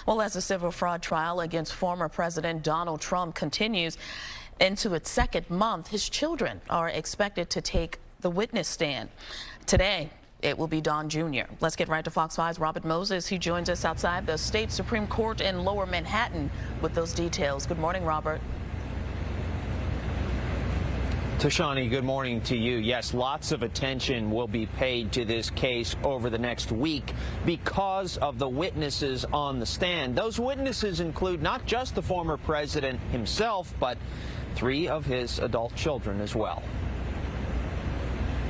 Well, as the civil fraud trial against former President Donald Trump continues into its second month, his children are expected to take the witness stand. Today, it will be Don Jr. Let's get right to Fox 5's Robert Moses. He joins us outside the state Supreme Court in Lower Manhattan with those details. Good morning, Robert. Tashani, good morning to you. Yes, lots of attention will be paid to this case over the next week because of the witnesses on the stand. Those witnesses include not just the former president himself, but 3 of his adult children as well.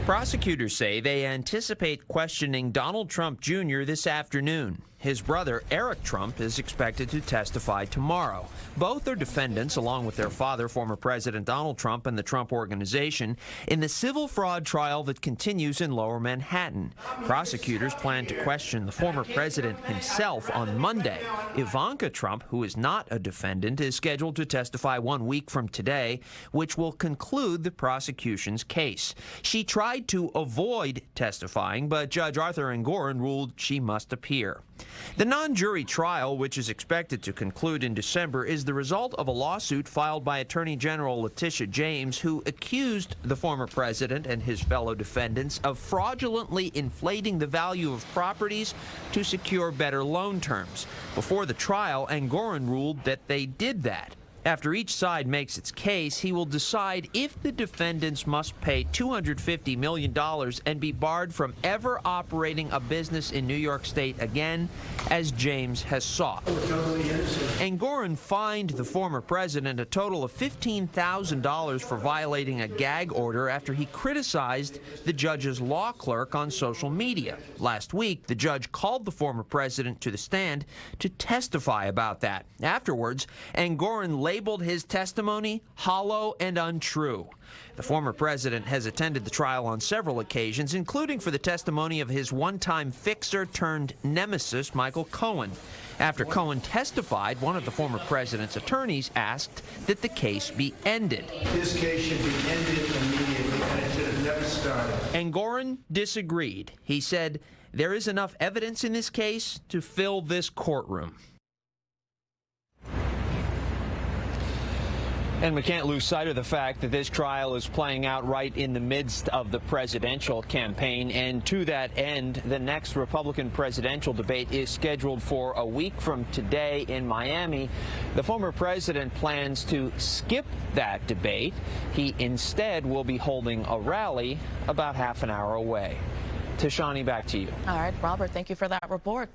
Prosecutors say they anticipate questioning Donald Trump Jr. this afternoon. His brother, Eric Trump, is expected to testify tomorrow. Both are defendants, along with their father, former President Donald Trump, and the Trump Organization, in the civil fraud trial that continues in Lower Manhattan. Prosecutors plan to question the former president himself on Monday. Ivanka Trump, who is not a defendant, is scheduled to testify 1 week from today, which will conclude the prosecution's case. She tried to avoid testifying, but Judge Arthur Engoron ruled she must appear. The non-jury trial, which is expected to conclude in December, is the result of a lawsuit filed by Attorney General Letitia James, who accused the former president and his fellow defendants of fraudulently inflating the value of properties to secure better loan terms. Before the trial, Engoron ruled that they did that. After each side makes its case, he will decide if the defendants must pay $250 million and be barred from ever operating a business in New York State again, as James has sought. Engoron fined the former president a total of $15,000 for violating a gag order after he criticized the judge's law clerk on social media. Last week, the judge called the former president to the stand to testify about that. Afterwards, Engoron labeled his testimony hollow and untrue. The former president has attended the trial on several occasions, including for the testimony of his one-time fixer turned nemesis, Michael Cohen. After Cohen testified, one of the former president's attorneys asked that the case be ended. This case should be ended immediately, and it should have never started. Engoron disagreed. He said, "There is enough evidence in this case to fill this courtroom." And we can't lose sight of the fact that this trial is playing out right in the midst of the presidential campaign. And to that end, the next Republican presidential debate is scheduled for a week from today in Miami. The former president plans to skip that debate. He instead will be holding a rally about half an hour away. Tashani, back to you. All right, Robert, thank you for that report.